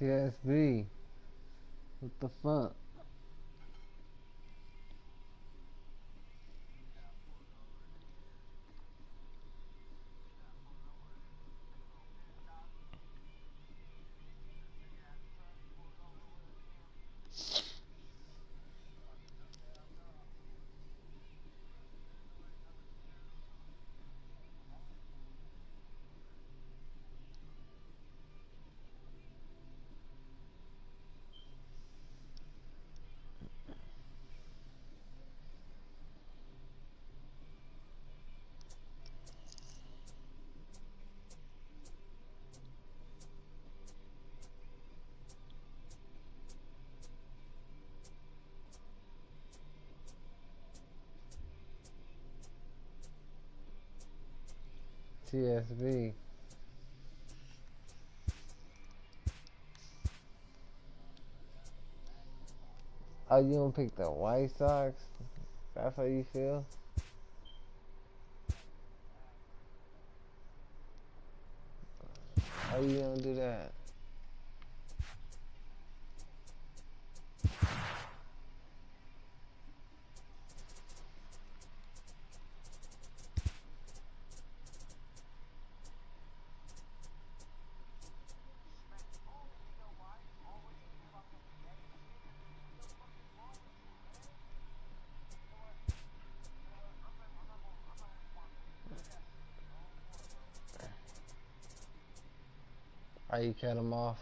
TSB. What the fuck? TSB. Oh, you don't pick the White Sox? That's how you feel? How you don't do that? How you cut them off?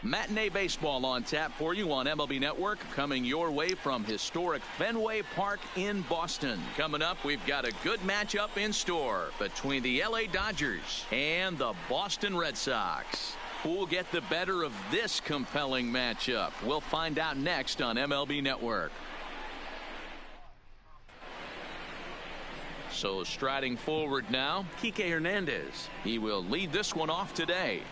Matinee baseball on tap for you on MLB Network, coming your way from historic Fenway Park in Boston. Coming up, we've got a good matchup in store between the LA Dodgers and the Boston Red Sox. Who will get the better of this compelling matchup? We'll find out next on MLB Network. So striding forward now, Kike Hernandez. He will lead this one off today.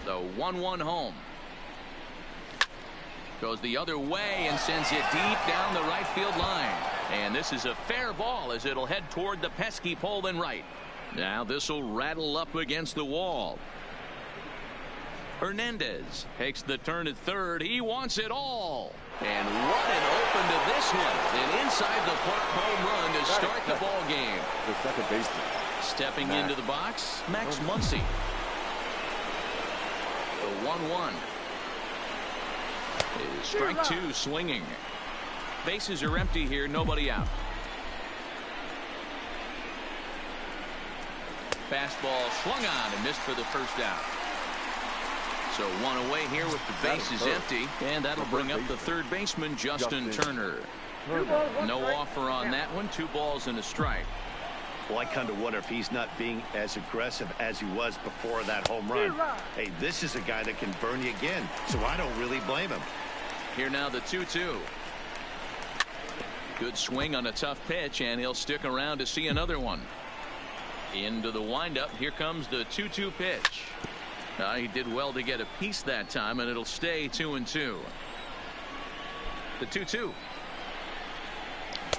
The 1-1 home. Goes the other way and sends it deep down the right field line. And this is a fair ball as it'll head toward the pesky pole in right. Now this will rattle up against the wall. Hernandez takes the turn at third. He wants it all. And running open to this one. An inside the park home run to start the ball game. The second baseman. Stepping into the box, Max Muncy. The 1-1. Strike two swinging. Bases are empty here. Nobody out. Fastball swung on and missed for the first out. So one away here with the bases empty. And that'll bring up the third baseman, Justin Turner. No offer on that one. 2 balls and a strike. Well, I kind of wonder if he's not being as aggressive as he was before that home run. Hey, this is a guy that can burn you again, so I don't really blame him. Here now the 2-2. Good swing on a tough pitch, and he'll stick around to see another one. Into the windup. Here comes the 2-2 pitch. He did well to get a piece that time, and it'll stay 2-2. The 2-2.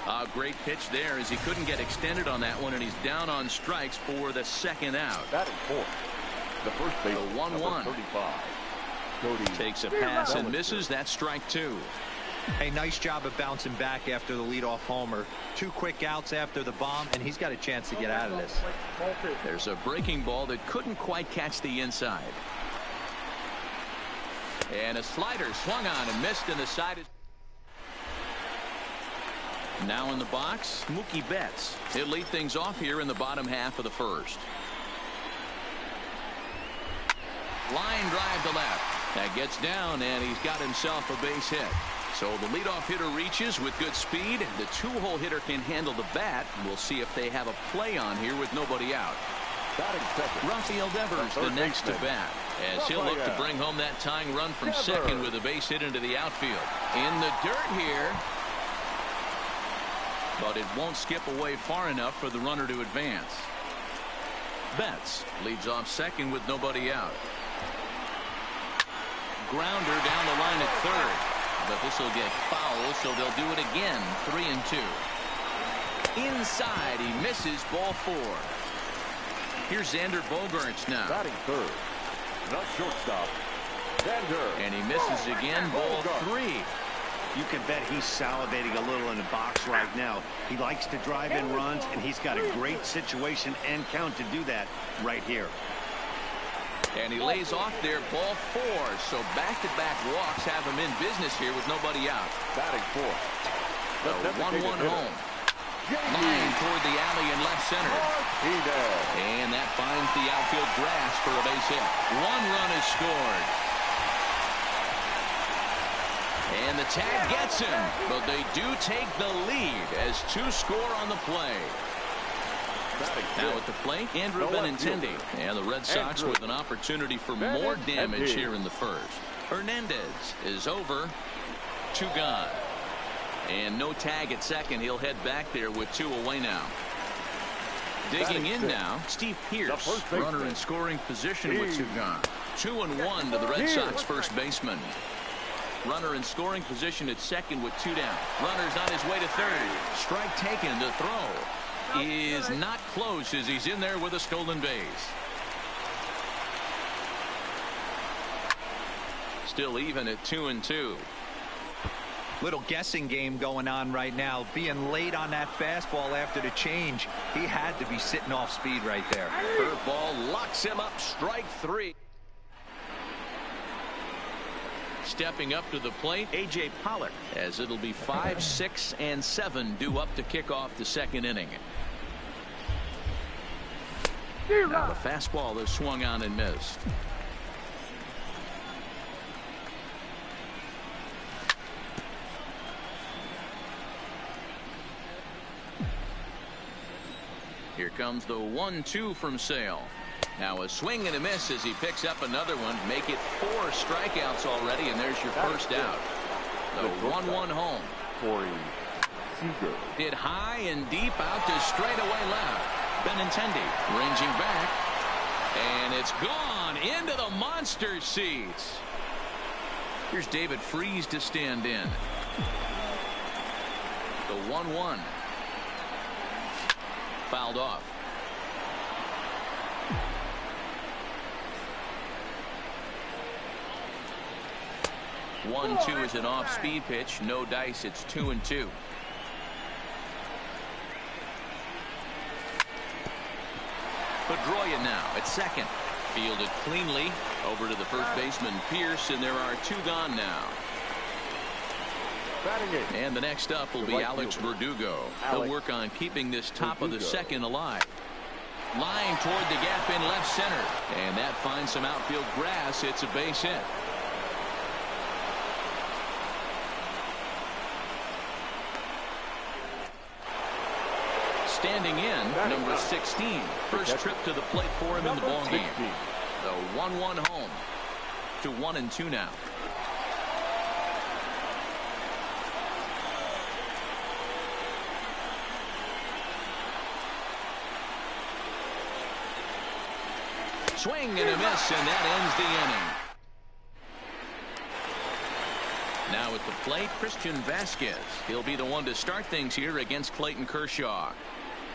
A great pitch there as he couldn't get extended on that one, and he's down on strikes for the second out. Batting fourth, the first base, 1-1. 35. Takes a pass and misses. That's strike 2. A nice job of bouncing back after the leadoff homer. 2 quick outs after the bomb, and he's got a chance to get out of this. There's a breaking ball that couldn't quite catch the inside. And a slider swung on and missed, and the side is now in the box. Mookie Betts. He'll lead things off here in the bottom half of the first. Line drive to left. That gets down, and he's got himself a base hit. So the leadoff hitter reaches with good speed. The 2-hole hitter can handle the bat. We'll see if they have a play on here with nobody out. Rafael Devers the next to bat, as he'll look to bring home that tying run from second with a base hit into the outfield. In the dirt here, but it won't skip away far enough for the runner to advance. Betts leads off second with nobody out. Grounder down the line at third. But this will get foul, so they'll do it again. 3-2. Inside, he misses. Ball 4. Here's Xander Bogaerts now. Batting third, the shortstop, Xander. And he misses again. Ball 3. You can bet he's salivating a little in the box right now. He likes to drive in runs, and he's got a great situation and count to do that right here. And he lays off there. Ball 4. So back-to-back walks have him in business here with nobody out. Batting fourth, The 1-1 home. Line toward the alley in left center. And that finds the outfield grass for a base hit. 1 run is scored. And the tag gets him, but they do take the lead as 2 score on the play. Now at the plate, Andrew Benintendi, and the Red Sox with an opportunity for more damage here in the first. Hernandez is over. 2 gone. And no tag at second. He'll head back there with 2 away now. Digging in now, Steve Pearce, runner in scoring position with 2 gone. 2-1 to the Red Sox first baseman. Runner in scoring position at second with 2 down. Runner's on his way to third. Strike taken. To throw is not close as he's in there with a stolen base. Still even at 2-2. Little guessing game going on right now. Being late on that fastball after the change. He had to be sitting off speed right there. Curveball locks him up. Strike 3. Stepping up to the plate, A.J. Pollock, as it'll be 5, 6, and 7 due up to kick off the second inning. Now the fastball is swung on and missed. Here comes the 1-2 from Sale. Now a swing and a miss as he picks up another one. Make it 4 strikeouts already, and there's your first out. The 1-1 home. Hit high and deep out to straightaway left. Benintendi ranging back, and it's gone into the monster seats. Here's David Freese to stand in. The 1-1. Fouled off. One, 2 is an off-speed pitch. No dice. It's 2-2. Pedroia now at second. Fielded cleanly over to the first baseman Pierce, and there are 2 gone now. And the next up will be Alex Verdugo. He'll work on keeping this top of the second alive. Line toward the gap in left center, and that finds some outfield grass. It's a base hit. Standing in, number 16. First trip to the plate for him in the ball game. The 1-1 home to 1-2 now. swing and a miss, and that ends the inning. Now at the plate, Christian Vasquez. He'll be the one to start things here against Clayton Kershaw.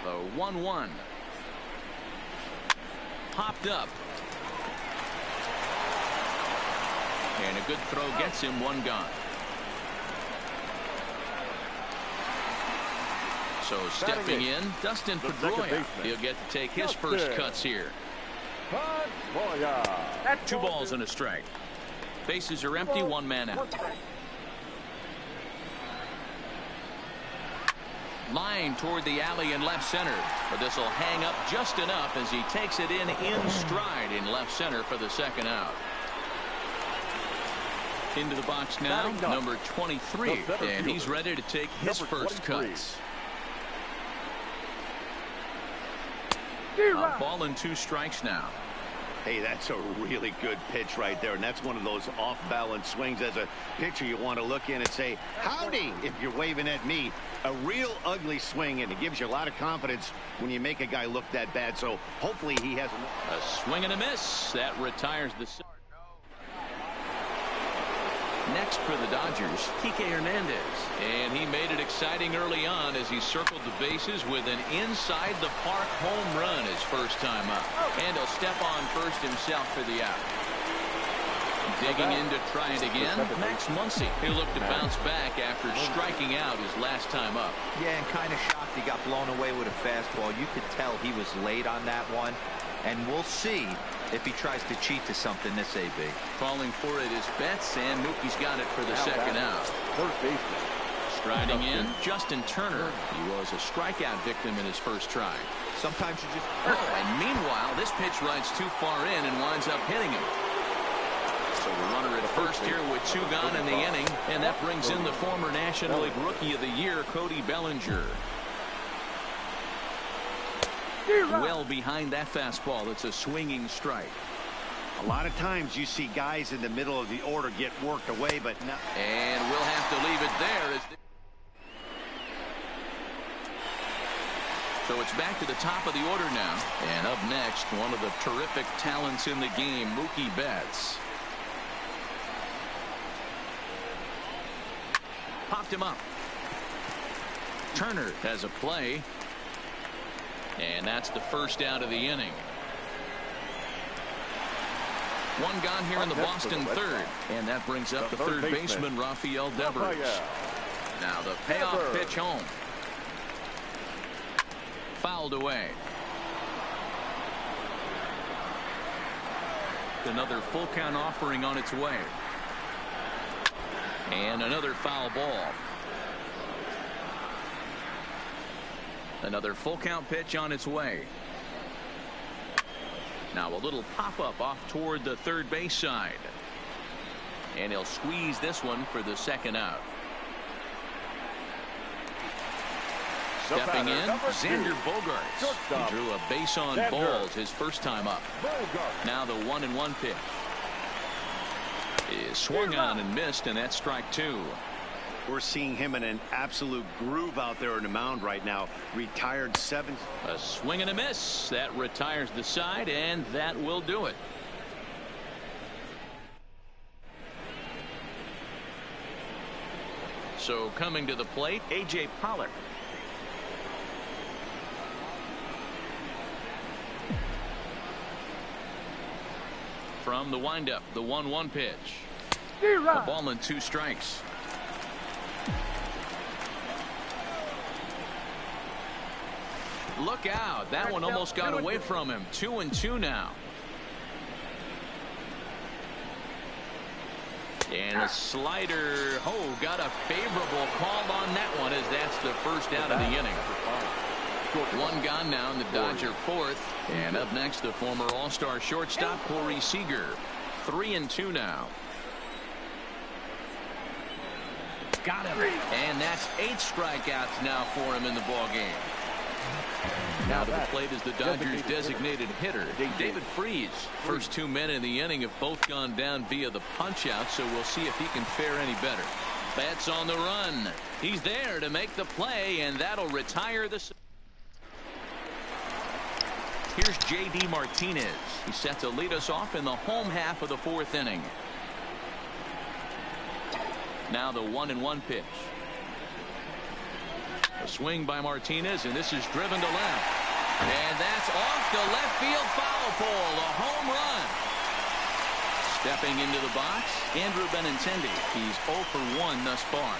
The 1-1. Popped up. And a good throw gets him one gone. So stepping in, Dustin Pedroia. He'll get to take his first cuts here. 2 balls and a strike. Bases are empty, 1 man out. Line toward the alley in left center, but this will hang up just enough as he takes it in stride in left center for the second out. Into the box now, number 23, and he's ready to take his first cuts. A ball and 2 strikes now. Hey, that's a really good pitch right there, and that's one of those off-balance swings. As a pitcher, you want to look in and say, howdy, if you're waving at me. A real ugly swing, and it gives you a lot of confidence when you make a guy look that bad. So hopefully he has a swing and a miss. That retires the... Next for the Dodgers, Kike Hernandez. And he made it exciting early on as he circled the bases with an inside-the-park home run his first time up. And he'll step on first himself for the out. Digging in to try it again, Max Muncy. He'll look to bounce back after striking out his last time up. Yeah, and kind of shocked he got blown away with a fastball. You could tell he was late on that one. And we'll see if he tries to cheat to something this AB. Calling for it is Betts, and Mookie's got it for the second out. First baseman. Striding in, Justin Turner. He was a strikeout victim in his first try. Sometimes you just... Oh, and meanwhile, this pitch rides too far in and winds up hitting him. So the runner at first here with 2 gone in the inning, and that brings in the former National League Rookie of the Year, Cody Bellinger. Well behind that fastball. It's a swinging strike. A lot of times you see guys in the middle of the order get worked away, but not. And we'll have to leave it there. So it's back to the top of the order now. And up next, one of the terrific talents in the game, Mookie Betts. Popped him up. Turner has a play. And that's the first out of the inning. 1 gone here in the Boston third. And that brings up the third baseman, Rafael Devers. Now the payoff pitch home. Fouled away. Another full count offering on its way. And another foul ball. Another full count pitch on its way. Now a little pop-up off toward the third base side. And he'll squeeze this one for the second out. Stepping in, Xander Bogaerts. He drew a base on balls his first time up. Now the 1-1 pitch is swung on and missed, and that's strike 2. We're seeing him in an absolute groove out there in the mound right now. Retired 7. A swing and a miss. That retires the side, and that will do it. So coming to the plate, A.J. Pollock. From the windup, the 1-1 pitch. A ball and 2 strikes. Look out. That one almost got away from him. 2-2 now. And a slider. Oh, got a favorable call on that one as that's the first out of the inning. 1 gone now in the Dodger fourth. And up next, the former All-Star shortstop, Corey Seager. 3-2 now. Got him. And that's 8 strikeouts now for him in the ballgame. Now to the plate is the Dodgers' designated hitter, David Freese. First 2 men in the inning have both gone down via the punch-out, so we'll see if he can fare any better. Betts on the run. He's there to make the play, and that'll retire the... Here's J.D. Martinez. He's set to lead us off in the home half of the fourth inning. Now the 1-1 pitch. A swing by Martinez, and this is driven to left. And that's off the left field foul pole. A home run. Stepping into the box, Andrew Benintendi. He's 0 for 1 thus far.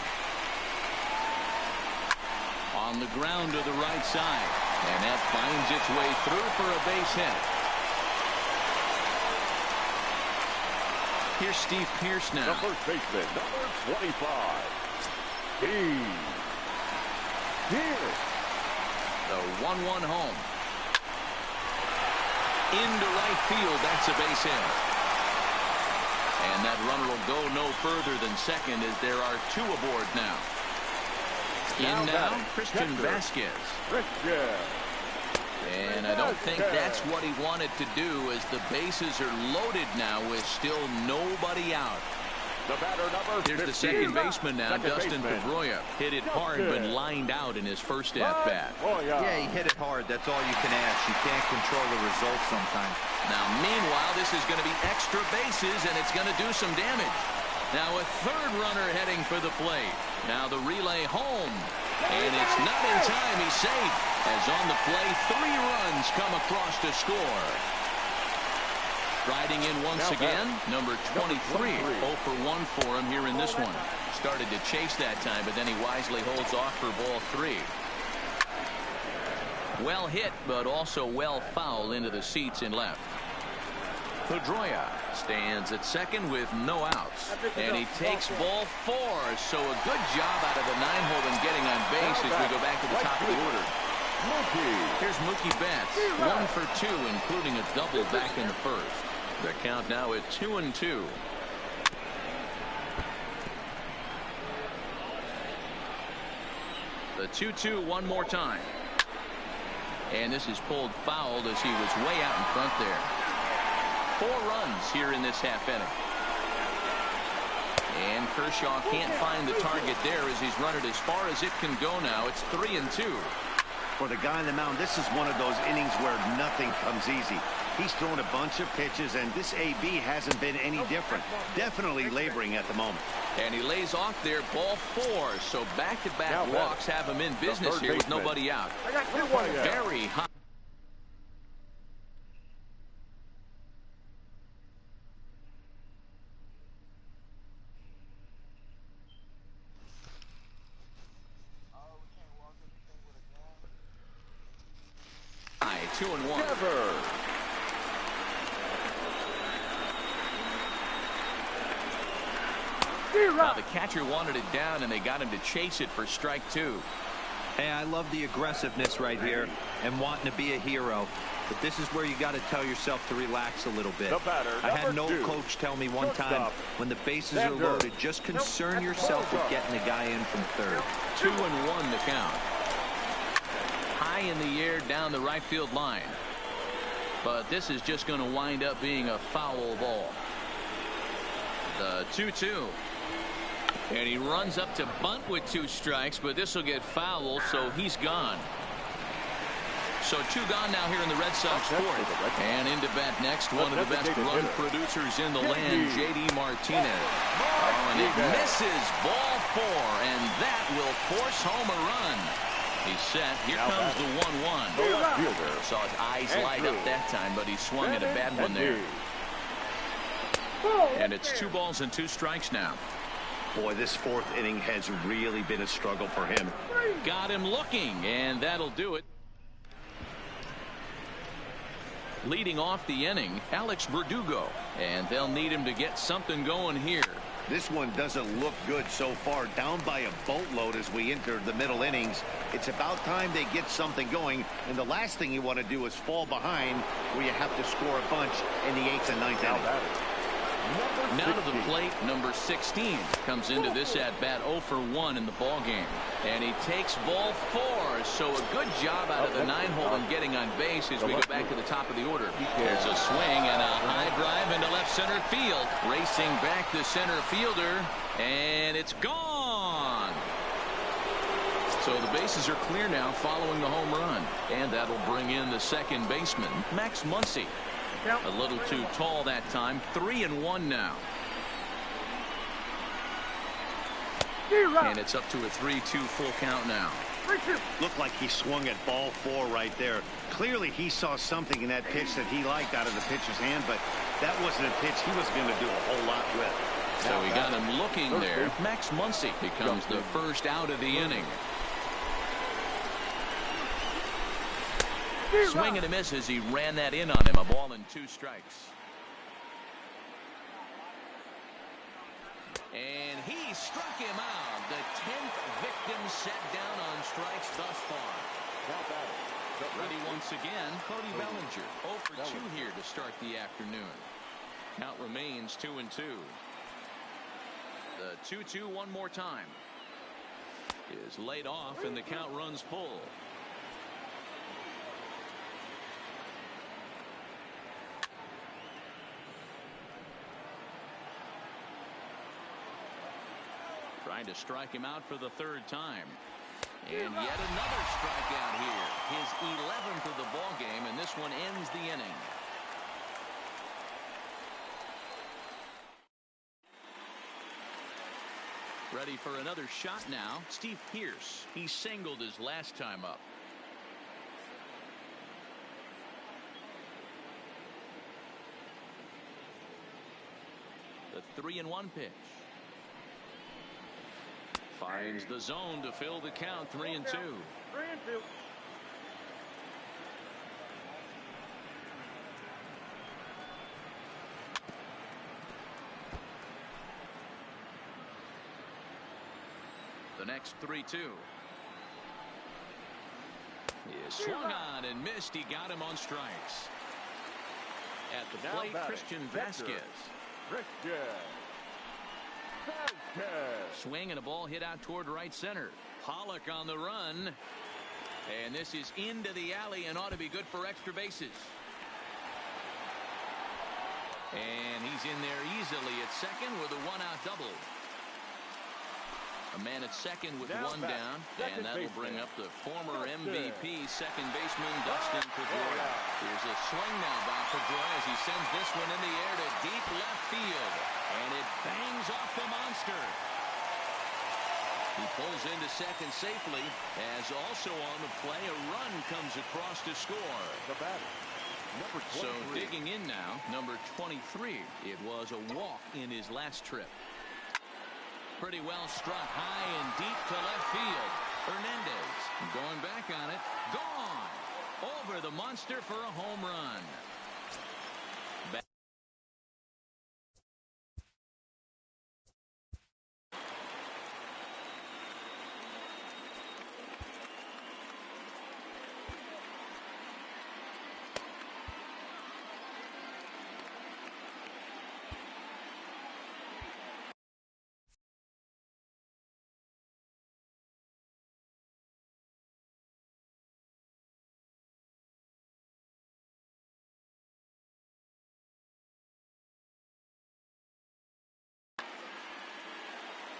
On the ground to the right side. And that finds its way through for a base hit. Here's Steve Pearce now. The first baseman, number 25. Here. The 1-1 home. Into right field. That's a base hit. And that runner will go no further than second as there are 2 aboard now. In now, Christian Vasquez. And I don't think that's what he wanted to do, as the bases are loaded now with still nobody out. The batter, number 15. Here's the second baseman now, Dustin Pedroia. Hit it hard, but lined out in his first at-bat. Yeah, he hit it hard. That's all you can ask. You can't control the results sometimes. Now, meanwhile, this is going to be extra bases, and it's going to do some damage. Now, a third runner heading for the plate. Now, the relay home. And it's not in time. He's safe. As on the play, 3 runs come across to score. Riding in once again, number 23. 0 for 1 for him here in this one. Started to chase that time, but then he wisely holds off for ball 3. Well hit, but also well foul into the seats in left. Pedroia stands at second with no outs. And he takes ball 4. So a good job out of the 9-hole in getting on base as we go back to the top of the order. Here's Mookie Betts. 1 for 2, including a double back in the first. The count now at 2-2. The 2-2 one more time. And this is pulled fouled as he was way out in front there. 4 runs here in this half inning. And Kershaw can't find the target there as he's run it as far as it can go now. It's 3-2. For the guy on the mound, this is one of those innings where nothing comes easy. He's thrown a bunch of pitches, and this AB hasn't been any different. Definitely laboring at the moment. And he lays off there, ball 4. So back-to-back walks have him in business here with nobody out. Very high. High, 2-1. Now the catcher wanted it down, and they got him to chase it for strike 2. Hey, I love the aggressiveness right here and wanting to be a hero. But this is where you got to tell yourself to relax a little bit. I had an old coach tell me one time, when the bases are loaded, just concern yourself with getting the guy in from third. 2-1 the count. High in the air down the right field line. But this is just going to wind up being a foul ball. The 2-2. And he runs up to bunt with 2 strikes, but this will get foul, so he's gone. So 2 gone now here in the Red Sox fourth. And into bat next, one of the best run producers in the land, J.D. Martinez. Oh, and it misses ball 4, and that will force home a run. He's set. Here comes the 1-1. Saw his eyes light up that time, but he swung at a bad one there. And it's 2 balls and 2 strikes now. Boy, this fourth inning has really been a struggle for him. Got him looking, and that'll do it. Leading off the inning, Alex Verdugo, and they'll need him to get something going here. This one doesn't look good so far. Down by a boatload as we enter the middle innings. It's about time they get something going, and the last thing you want to do is fall behind where you have to score a bunch in the 8th and 9th inning. Now to the plate, number 16 comes into this at-bat 0 for 1 in the ball game. And he takes ball 4, so a good job out of the 9-hole in getting on base as we go back to the top of the order. There's a swing and a high drive into left center field. Racing back the center fielder, and it's gone. So the bases are clear now following the home run. And that'll bring in the second baseman, Max Muncy. A little too tall that time. 3-1 now. And it's up to a 3-2 full count now. Looked like he swung at ball 4 right there. Clearly he saw something in that pitch that he liked out of the pitcher's hand, but that wasn't a pitch he was going to do a whole lot with. So he got him looking there. Max Muncy becomes the first out of the inning. Swing and a miss as he ran that in on him. A ball and 2 strikes. And he struck him out. The 10th victim set down on strikes thus far. Ready once again, Cody Bellinger. 0 for 2 here to start the afternoon. Count remains 2-2. The 2-2 one more time is laid off and the count runs full. Trying to strike him out for the 3rd time. And yet another strikeout here. His 11th of the ball game, and this one ends the inning. Ready for another shot now. Steve Pearce. He singled his last time up. The 3-1 pitch. Finds the zone to fill the count. 3-2. 3-2. The next 3-2 is swung on and missed. He got him on strikes. At the plate, Christian Vasquez. Swing and a ball hit out toward right center. Pollock on the run. And this is into the alley and ought to be good for extra bases. And he's in there easily at second with a 1-out double. A man at second with 1 down, and that'll bring up the former MVP second baseman Dustin Pedroia. Here's a swing now by Pedroia as he sends this one in the air to deep left field, and it bangs off the monster. He pulls into second safely, as also on the play a run comes across to score. The batter, number 23. So digging in now, number 23. It was a walk in his last trip. Pretty well struck high and deep to left field. Hernandez going back on it. Gone. Over the monster for a home run.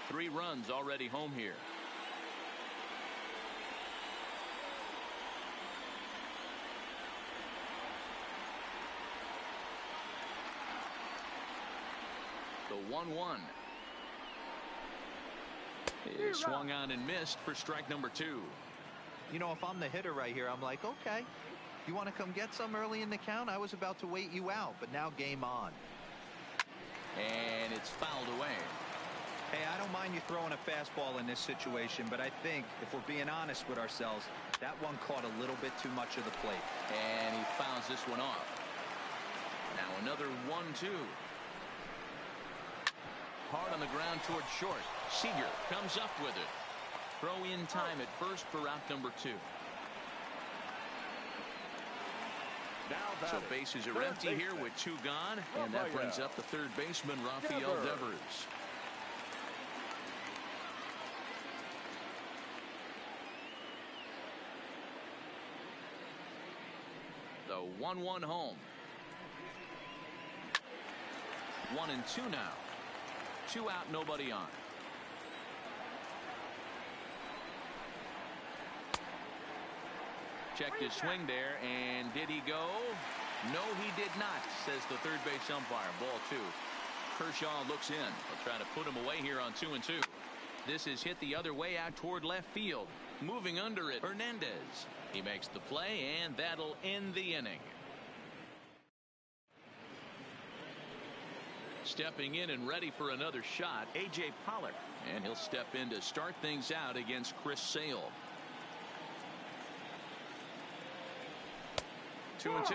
Three runs already home here. The 1-1 is swung on and missed for strike number 2. You know, if I'm the hitter right here, I'm like, okay, you want to come get some early in the count? I was about to wait you out, but now game on. And it's fouled away. Hey, I don't mind you throwing a fastball in this situation, but I think if we're being honest with ourselves, that one caught a little bit too much of the plate. And he fouls this one off. Now another 1-2. Hard on the ground towards short. Seager comes up with it. Throw in time at first for out number 2. So bases are empty here with 2 gone, and that brings up the third baseman, Rafael Devers. The 1-1 home. 1-2 now. 2 out, nobody on. Checked his swing there, and did he go? No, he did not, says the third base umpire. Ball 2. Kershaw looks in. He'll try to put him away here on 2-2. This is hit the other way out toward left field. Moving under it, Hernandez. He makes the play, and that'll end the inning. Stepping in and ready for another shot, A.J. Pollock. And he'll step in to start things out against Chris Sale. 2-2.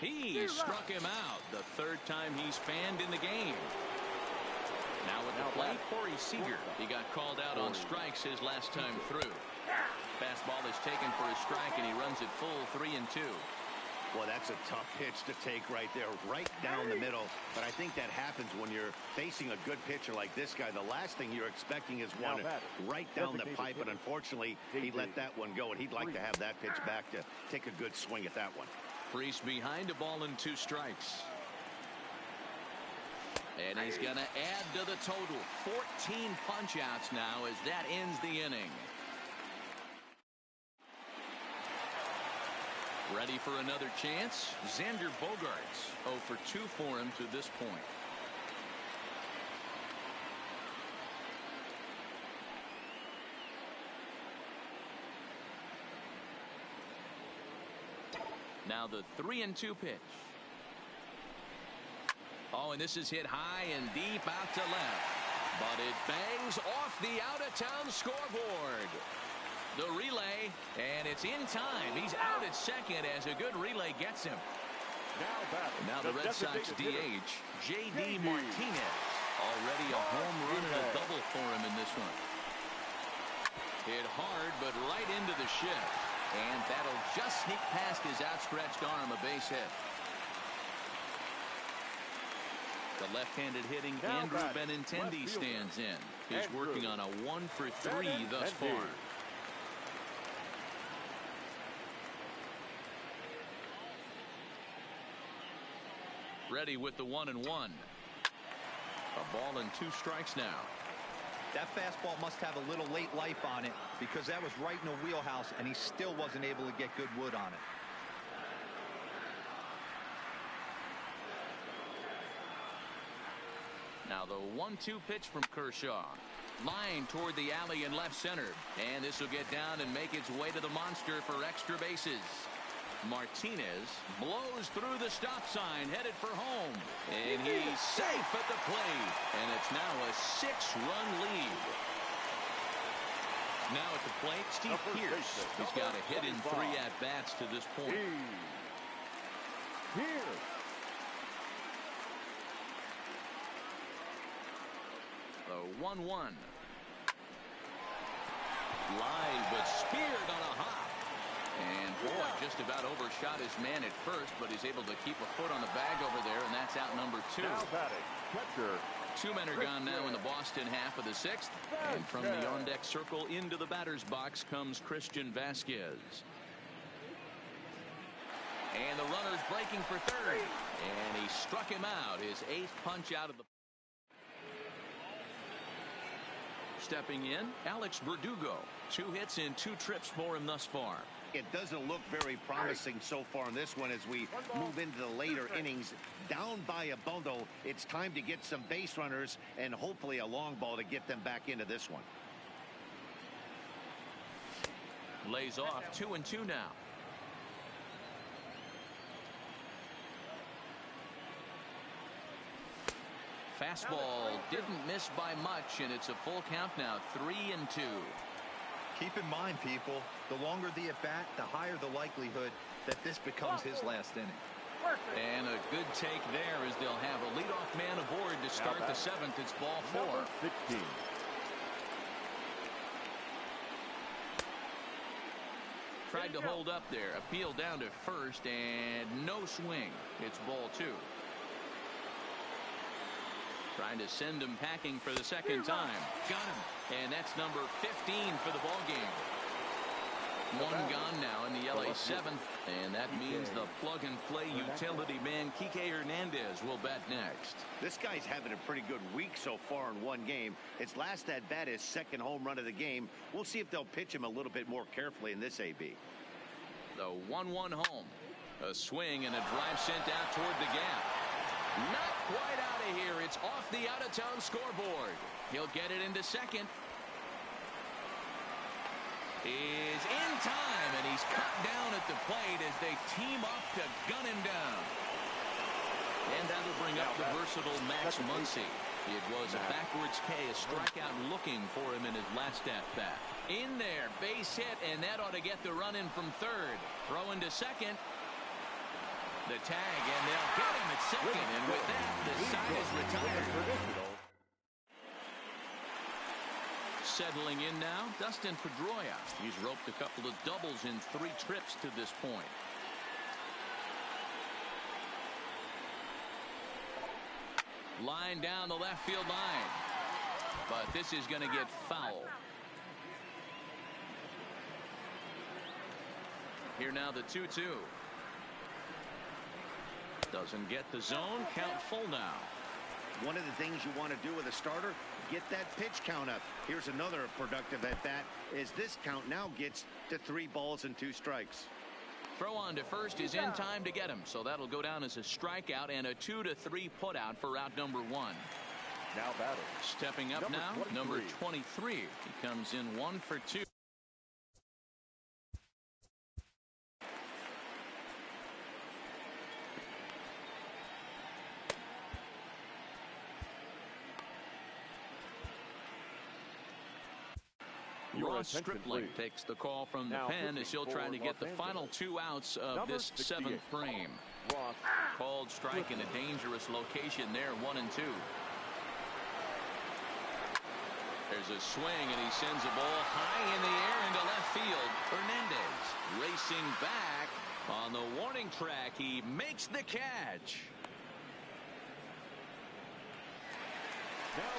He struck him out. The third time he's fanned in the game. Now with the plate, Corey Seager. He got called out on strikes his last time through. Fastball is taken for a strike, and he runs it full 3-2. Well, that's a tough pitch to take right there, right down the middle. But I think that happens when you're facing a good pitcher like this guy. The last thing you're expecting is one right down the pipe, but unfortunately, he let that one go, and he'd like to have that pitch back to take a good swing at that one. Priest behind a ball and 2 strikes. And he's going to add to the total. 14 punch-outs now as that ends the inning. Ready for another chance? Xander Bogaerts. 0 for 2 for him to this point. Now the 3-2 pitch. Oh, and this is hit high and deep out to left. But it bangs off the out-of-town scoreboard. The relay, and it's in time. He's out at second as a good relay gets him. Now the Red Sox DH, J.D. Martinez. Already a home run and a double for him in this one. Hit hard, but right into the shift. And that'll just sneak past his outstretched arm, a base hit. The left-handed hitting Andrew Benintendi stands in. He's working on a 1 for 3 thus far. Ready with the 1-1. A ball and 2 strikes now. That fastball must have a little late life on it because that was right in the wheelhouse and he still wasn't able to get good wood on it. Now the 1-2 pitch from Kershaw. Line toward the alley in left center. And this will get down and make its way to the monster for extra bases. Martinez blows through the stop sign, headed for home. And he's safe at the plate. And it's now a 6-run lead. Now at the plate, Steve Pearce. He's got a hit in 3 at-bats to this point. The 1-1. Line, but speared on a hop. And boy, just about overshot his man at first, but he's able to keep a foot on the bag over there, and that's out number 2. Now batting, catcher. 2 men are gone now in the Boston half of the 6th. And from the on-deck circle into the batter's box comes Christian Vasquez. And the runner's breaking for third. And he struck him out, his 8th punch out of the... Stepping in, Alex Verdugo. 2 hits in 2 trips for him thus far. It doesn't look very promising so far in this one as we move into the later innings. Down by a bundle, it's time to get some base runners and hopefully a long ball to get them back into this one. Lays off 2-2 now. Fastball didn't miss by much, and it's a full count now, 3-2. Keep in mind, people, the longer the at-bat, the higher the likelihood that this becomes his last inning. And a good take there as they'll have a leadoff man aboard to start the 7th. It's ball 4. 16. Tried to hold up there. Appeal down to first, and no swing. It's ball 2. Trying to send him packing for the 2nd time. Got him. And that's number 15 for the ball game. 1 gone now in the LA seventh, and that means the plug-and-play utility man Kike Hernandez will bat next. This guy's having a pretty good week so far in one game. His last at-bat is second home run of the game. We'll see if they'll pitch him a little bit more carefully in this AB. The 1-1 home. A swing and a drive sent out toward the gap. Not quite out of here. It's off the out-of-town scoreboard. He'll get it into second. Is in time, and he's cut down at the plate as they team up to gun him down. And that'll bring up the versatile Max Muncy. It was a backwards K, a strikeout looking for him in his last at-bat. In there, base hit, and that ought to get the run in from third. Throw into second. The tag, and they'll get him at second, and with that, the side is retired. Settling in now, Dustin Pedroia. He's roped a couple of doubles in 3 trips to this point. Line down the left field line. But this is going to get foul. Here now the 2-2. Doesn't get the zone. Count full now. One of the things you want to do with a starter, get that pitch count up. Here's another productive at bat as this count now gets to 3 balls and 2 strikes. Throw on to first is in time to get him, so that'll go down as a strikeout and a 2-3 putout for out number 1. Now batting. Stepping up now, number 23. He comes in 1 for 2. Ross Stripling takes the call from the pen as he'll try to get the final 2 outs of this 7th frame. Called strike in a dangerous location there, 1 and 2. There's a swing, and he sends a ball high in the air into left field. Hernandez racing back on the warning track. He makes the catch.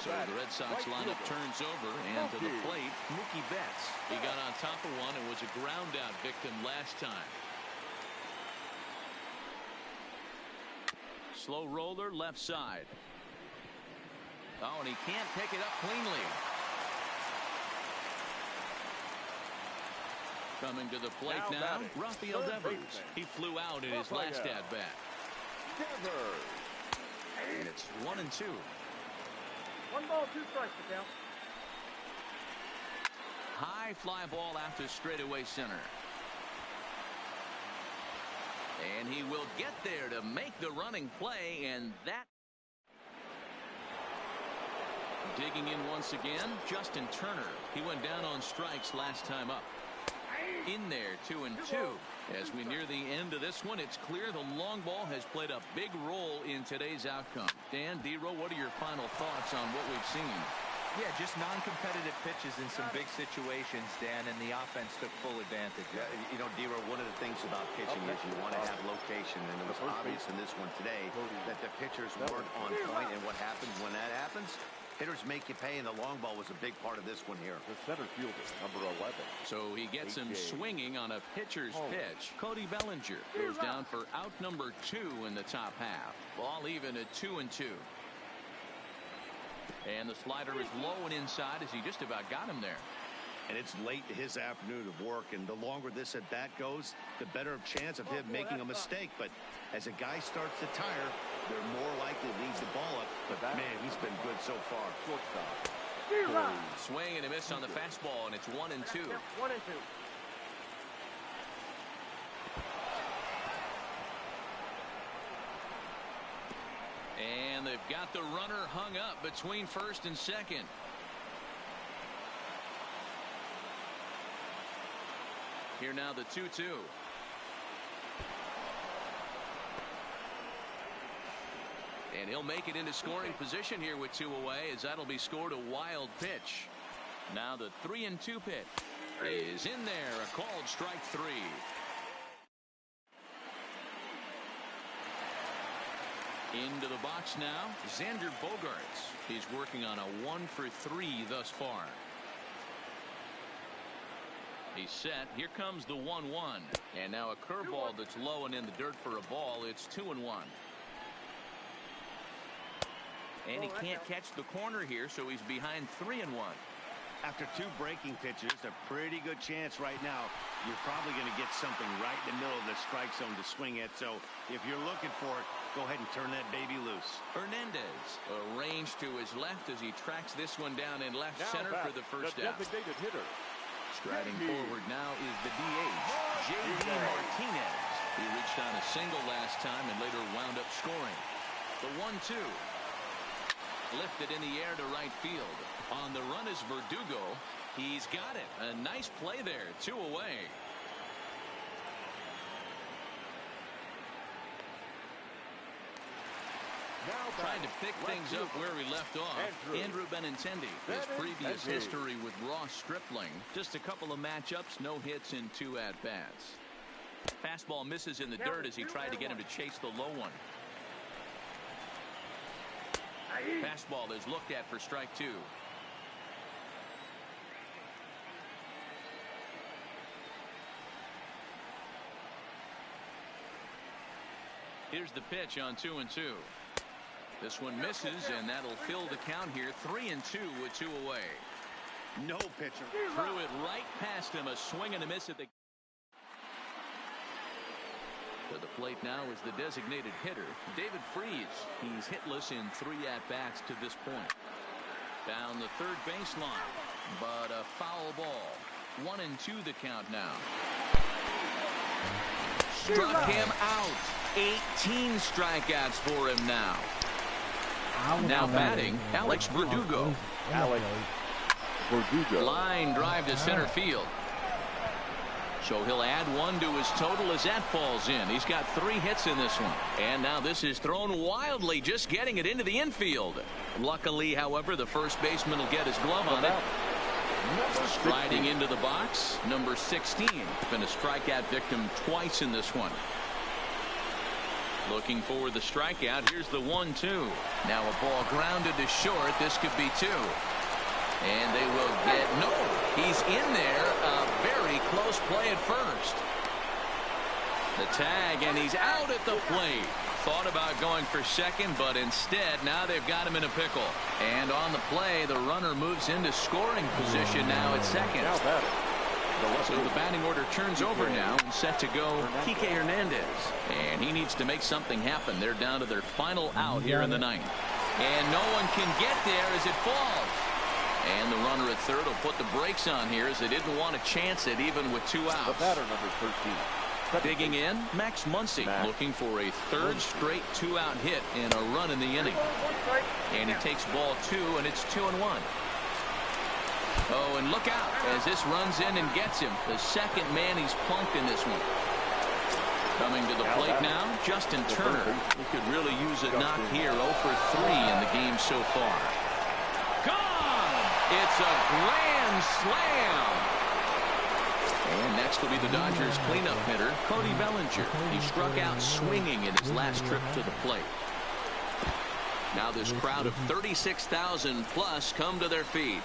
So the Red Sox lineup turns over, and to the plate, Mookie Betts. He got on top of one and was a ground out victim last time. Slow roller left side. Oh, and he can't pick it up cleanly. Coming to the plate now, Rafael Devers. He flew out in his last at bat. And it's 1 and 2. 1 ball, 2 strikes to count. High fly ball out to straightaway center. And he will get there to make the running play, and that. Digging in once again, Justin Turner. He went down on strikes last time up. In there, 2 and 2. As we near the end of this one, it's clear the long ball has played a big role in today's outcome. Dan, Dero, what are your final thoughts on what we've seen? Yeah, just non-competitive pitches in some big situations, Dan, and the offense took full advantage. Yeah, you know, Dero, one of the things about pitching is you want to have location, and it was obvious in this one today that the pitchers weren't on point, and what happens when that happens? Hitters make you pay, and the long ball was a big part of this one here. The center fielder, number 11. So he gets him swinging on a pitcher's pitch. Cody Bellinger goes down for out number 2 in the top half. Ball even at 2 and 2. And the slider is low and inside as he just about got him there. And it's late in his afternoon of work, and the longer this at bat goes, the better chance of him making a mistake. But as a guy starts to tire, they're more likely to leave the ball up. But man, he's been good so far. Swing and a miss on the fastball, and it's 1 and 2. 1 and 2. And they've got the runner hung up between first and second. Here now the 2-2. And he'll make it into scoring position here with 2 away, as that'll be scored a wild pitch. Now the 3-2 pitch is in there, a called strike 3. Into the box now, Xander Bogaerts. He's working on a 1 for 3 thus far. He's set. Here comes the 1-1. And now a curveball that's low and in the dirt for a ball. It's 2-1. And he can't catch the corner here, so he's behind 3-1. After 2 breaking pitches, a pretty good chance right now. You're probably going to get something right in the middle of the strike zone to swing at. So if you're looking for it, go ahead and turn that baby loose. Hernandez arranged to his left as he tracks this one down in left center for the first out. Designated hitter. Striding forward now is the DH, J.D. Martinez. He reached on a single last time and later wound up scoring. The 1-2. Lifted in the air to right field. On the run is Verdugo. He's got it. A nice play there. 2 away. Trying to pick things up where we left off. Andrew Benintendi. His previous history with Ross Stripling. Just a couple of matchups. No hits in 2 at-bats. Fastball misses in the dirt as he tried to get him to chase the low one. Fastball is looked at for strike 2. Here's the pitch on 2-2. This one misses, and that'll fill the count here. 3-2 with 2 away. No pitcher. Threw it right past him. A swing and a miss at the... To the plate now is the designated hitter, David Freese. He's hitless in 3 at-bats to this point. Down the third baseline, but a foul ball. 1-2 the count now. Struck him out. 18 strikeouts for him now. Now batting, Alex Verdugo. Line drive to center field. So he'll add 1 to his total as that falls in. He's got 3 hits in this one. And now this is thrown wildly, just getting it into the infield. Luckily, however, the first baseman will get his glove on it. Striding into the box, number 16. Been a strikeout victim twice in this one. Looking for the strikeout. Here's the 1-2. Now a ball grounded to short. This could be 2. And they will get no. He's in there. A very close play at first. The tag, and he's out at the plate. Thought about going for second, but instead now they've got him in a pickle. And on the play, the runner moves into scoring position now at second. So the batting order turns over now and set to go Kike Hernandez. And he needs to make something happen. They're down to their final out here in the 9th. And no one can get there as it falls. And the runner at third will put the brakes on here as they didn't want to chance it even with 2 outs. The batter, number 13. Digging in, Max Muncy looking for a 3rd straight 2-out hit and a run in the inning. And he takes ball 2, and it's 2-1. Oh, and look out as this runs in and gets him. The second man he's plunked in this one. Coming to the plate now, Justin Turner. He could really use a knock here. 0 for 3 in the game so far. Gone! It's a grand slam! And next will be the Dodgers cleanup hitter, Cody Bellinger. He struck out swinging in his last trip to the plate. Now this crowd of 36,000 plus come to their feet.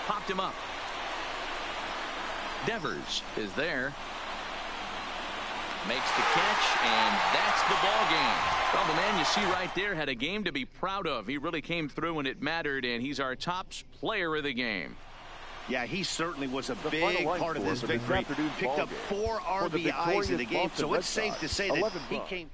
Popped him up. Devers is there. Makes the catch, and that's the ball game. Well, the man you see right there had a game to be proud of. He really came through when it mattered, and he's our top player of the game. Yeah, he certainly was a big part of this victory. Picked up 4 RBIs in the game, so it's safe to say that he came...